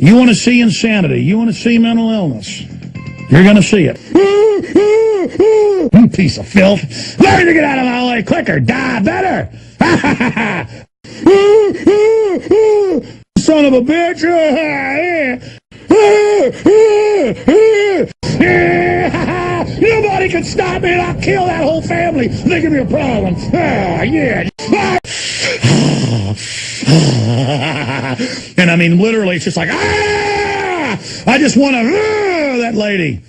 You want to see insanity. You want to see mental illness. You're going to see it. You piece of filth. Learn to get out of my way quicker. Die better. Son of a bitch. Nobody can stop me and I'll kill that whole family. They give me a problem. Yeah. And I mean, literally, it's just like, I just want to, that lady.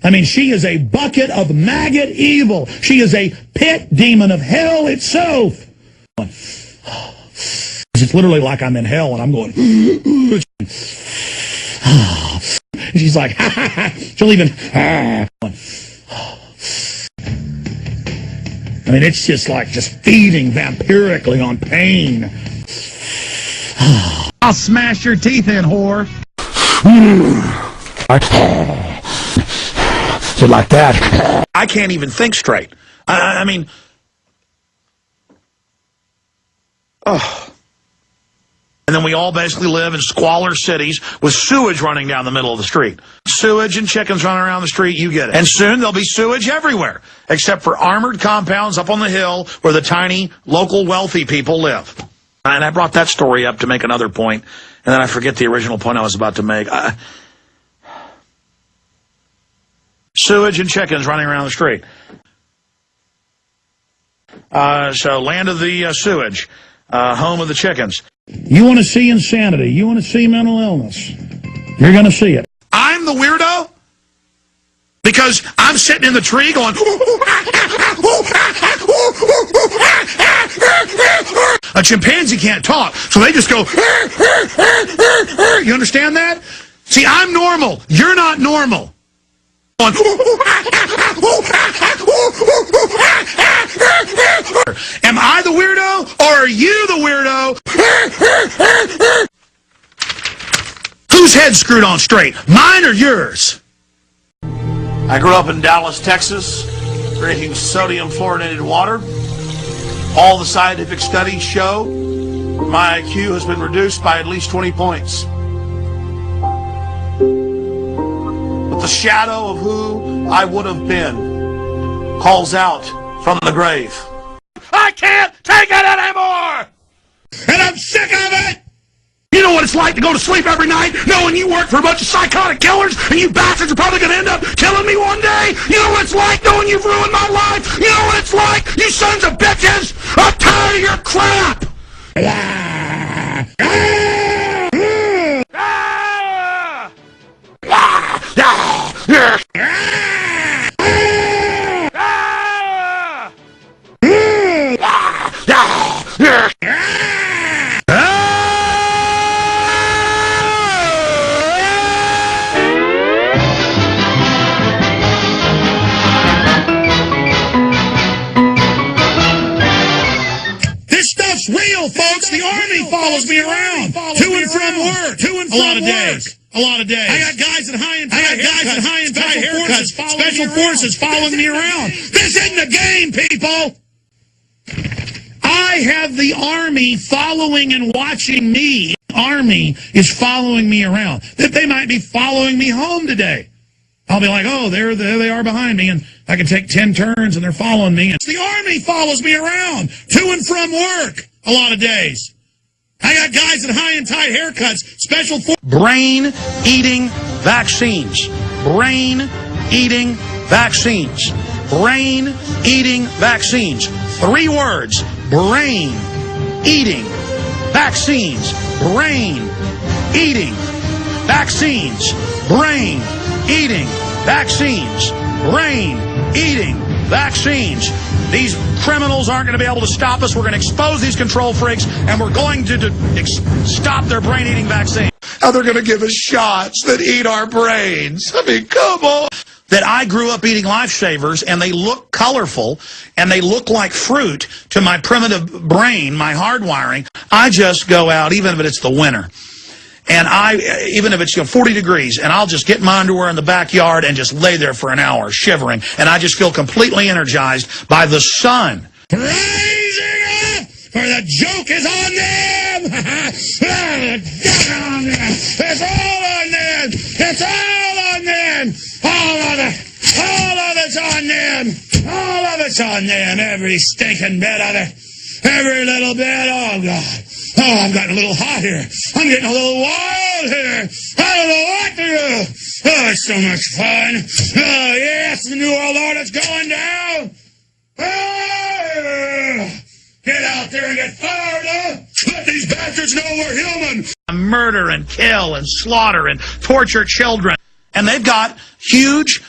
I mean, she is a bucket of maggot evil. She is a pit demon of hell itself. It's literally like I'm in hell and I'm going, she's like, she'll even, I mean, it's just like feeding vampirically on pain. I'll smash your teeth in, whore. So like that. I can't even think straight. I mean, oh. And then we all basically live in squalor cities with sewage running down the middle of the street. Sewage and chickens running around the street, you get it. And soon there'll be sewage everywhere, except for armored compounds up on the hill where the tiny, local, wealthy people live. And I brought that story up to make another point, and then I forget the original point I was about to make. Sewage and chickens running around the street. So land of the sewage, home of the chickens. You want to see insanity. You want to see mental illness. You're going to see it. I'm the weirdo because I'm sitting in the tree going, a chimpanzee can't talk, so they just go, you understand that? See, I'm normal. You're not normal. Am I the weirdo or are you the weirdo? Whose head's screwed on straight? Mine or yours? I grew up in Dallas, Texas, drinking sodium fluoridated water. All the scientific studies show my IQ has been reduced by at least 20 points. The shadow of who I would have been calls out from the grave. I can't take it anymore! And I'm sick of it! You know what it's like to go to sleep every night knowing you work for a bunch of psychotic killers and you bastards are probably going to end up killing me one day? You know what it's like knowing you've ruined my life? You know what it's like, you sons of bitches? I'm tired of your crap! This stuff's real, folks. The Army follows me around to and from work. A lot of days. A lot of days. I got guys in high and tight haircuts. Special forces following me around. This isn't a game, people. I have the Army following and watching me. The Army is following me around. That they might be following me home today. I'll be like, oh, there they are behind me, and I can take 10 turns, and they're following me. And the Army follows me around to and from work a lot of days. I got guys in high and tight haircuts, special brain-eating vaccines. Brain-eating vaccines. Brain-eating vaccines. 3 words. Brain-eating vaccines. Brain-eating vaccines. Brain-eating vaccines. Brain-eating vaccines. These criminals aren't going to be able to stop us. We're going to expose these control freaks, and we're going to stop their brain-eating vaccine. Now they're going to give us shots that eat our brains. I mean, come on. That I grew up eating lifesavers, and they look colorful, and they look like fruit to my primitive brain, my hardwiring. I just go out, even if it's the winter. And even if it's 40 degrees, and I'll just get in my underwear in the backyard and just lay there for an hour, shivering, and I just feel completely energized by the sun. Rising up, for the joke is on them! It's It's on them, every stinking bit of it. Every little bit. Oh, God. Oh, I'm getting a little hot here. I'm getting a little wild here. I don't know what to do. Oh, it's so much fun. Oh, yes, the New World Order's going down. Oh, get out there and get fired up. Let these bastards know we're human. Murder and kill and slaughter and torture children. And they've got huge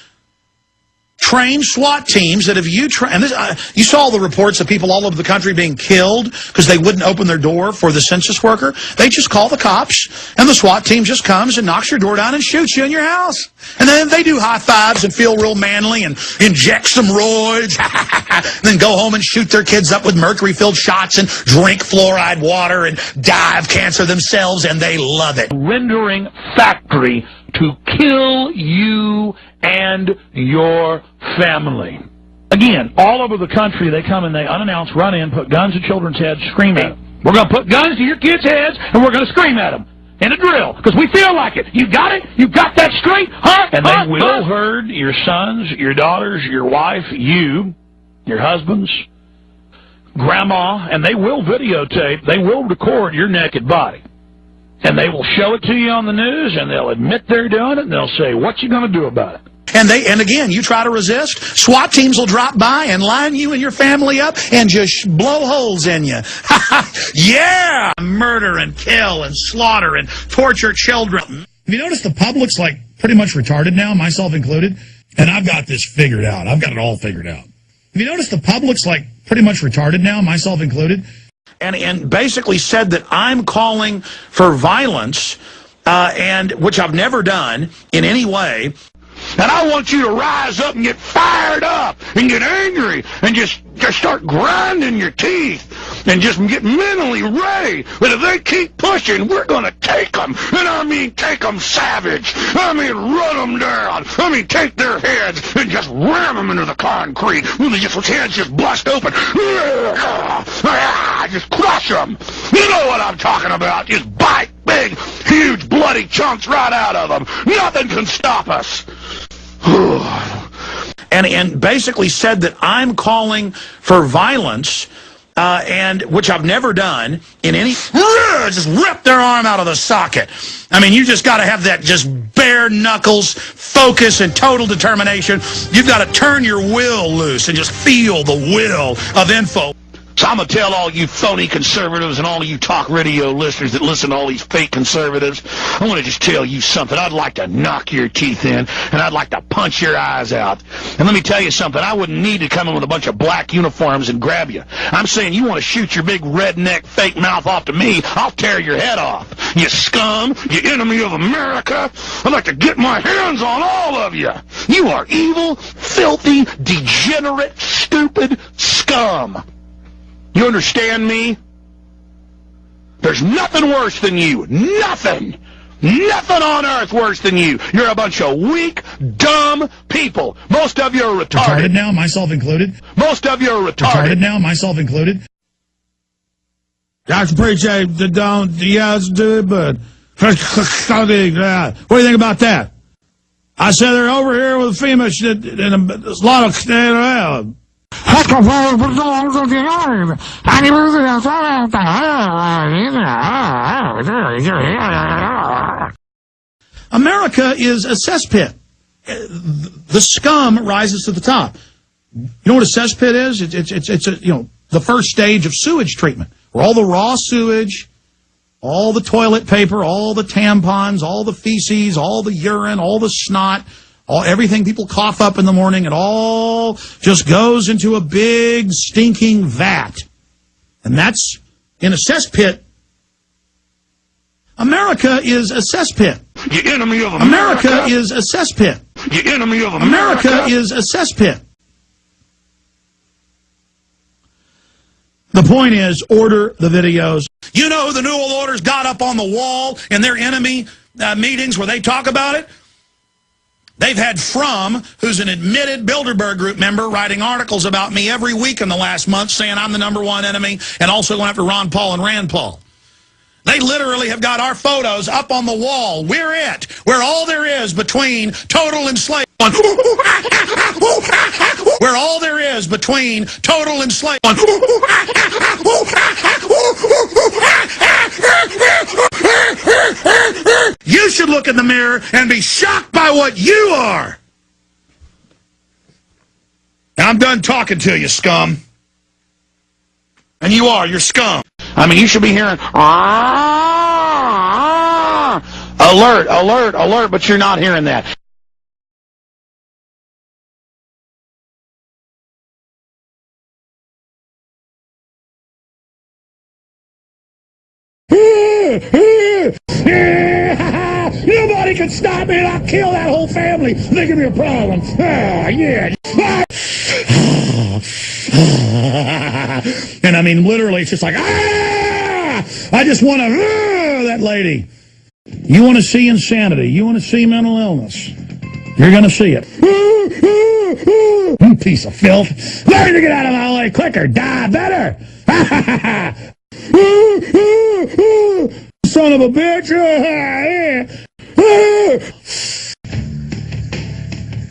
trained SWAT teams that have you saw the reports of people all over the country being killed because they wouldn't open their door for the census worker. They just call the cops, and the SWAT team just comes and knocks your door down and shoots you in your house. And then they do high fives and feel real manly and inject some roids, and then go home and shoot their kids up with mercury-filled shots and drink fluoride water and die of cancer themselves, and they love it. Rendering factory to kill you and your family. Again, all over the country, they come and they unannounced run in, put guns to children's heads, scream at them. We're going to put guns to your kids' heads, and we're going to scream at them in a drill, because we feel like it. You got it? You got that straight? Huh? And they will herd your sons, your daughters, your wife, you, your husbands, grandma, and they will videotape, they will record your naked body. And they will show it to you on the news, and they'll admit they're doing it, and they'll say, what you going to do about it? And again, you try to resist, SWAT teams will drop by and line you and your family up and just blow holes in you. Yeah! Murder and kill and slaughter and torture children. Have you noticed the public's like pretty much retarded now, myself included? And I've got this figured out. I've got it all figured out. Have you noticed the public's like pretty much retarded now, myself included? And basically said that I'm calling for violence, and which I've never done in any way. And I want you to rise up and get fired up and get angry and just start grinding your teeth and just get mentally ready. But if they keep pushing, we're going to take them. And I mean take them savage. I mean run them down. I mean take their heads and just ram them into the concrete. Just with heads just bust open. Just crush them. You know what I'm talking about. Just bite big, huge, bloody chunks right out of them. Nothing can stop us. And basically said that I'm calling for violence, and which I've never done in any. Just rip their arm out of the socket. I mean, you just got to have that just bare knuckles focus and total determination. You've got to turn your will loose and just feel the will of info. So I'm going to tell all you phony conservatives and all of you talk radio listeners that listen to all these fake conservatives, I want to just tell you something. I'd like to knock your teeth in, and I'd like to punch your eyes out. And let me tell you something. I wouldn't need to come in with a bunch of black uniforms and grab you. I'm saying you want to shoot your big redneck fake mouth off to me, I'll tear your head off. You scum, you enemy of America. I'd like to get my hands on all of you. You are evil, filthy, degenerate, stupid scum. You understand me? There's nothing worse than you. Nothing. Nothing on earth worse than you. You're a bunch of weak, dumb people. Most of you are retarded. Retarded now, myself included. Most of you are retarded. Retarded now, myself included. I appreciate the don't, yes, do, but what do you think about that? I said they're over here with FEMA and a lot of America is a cesspit. The scum rises to the top. You know what a cesspit is? It's the first stage of sewage treatment, where all the raw sewage, all the toilet paper, all the tampons, all the feces, all the urine, all the snot, everything people cough up in the morning, it all just goes into a big stinking vat. And that's in a cesspit. America is a cesspit. You enemy of America. America is a cesspit. You enemy of America. America is a cesspit. The point is, order the videos. You know who the New World Order's got up on the wall in their enemy meetings where they talk about it? They've had Frum, who's an admitted Bilderberg Group member, writing articles about me every week in the last month saying I'm the #1 enemy and also going after Ron Paul and Rand Paul. They literally have got our photos up on the wall. We're it. We're all there is between total enslavement. We're all there is between total enslavement. You should look in the mirror and be shocked by what you are. And I'm done talking to you, scum. And you are. You're scum. I mean, you should be hearing, alert, alert, alert, but you're not hearing that. Nobody can stop me and I'll kill that whole family. They give me a problem. Yeah. And I mean, literally, it's just like, I just want to, that lady. You want to see insanity. You want to see mental illness. You're going to see it. Piece of filth. Learn to get out of my way quicker. Die better. Son of a bitch.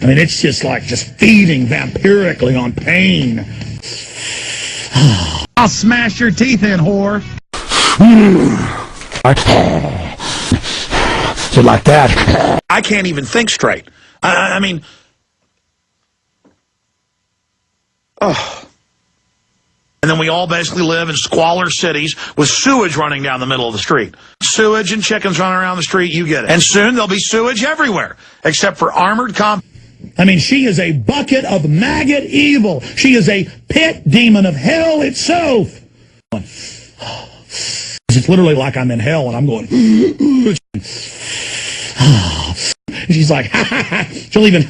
I mean, it's just like feeding vampirically on pain. I'll smash your teeth in, whore. So like that. I can't even think straight. I mean, oh. And then we all basically live in squalor cities with sewage running down the middle of the street. Sewage and chickens running around the street, you get it. And soon there'll be sewage everywhere, except for armored I mean, she is a bucket of maggot evil. She is a pit demon of hell itself. It's literally like I'm in hell and I'm going. She's like, she'll even.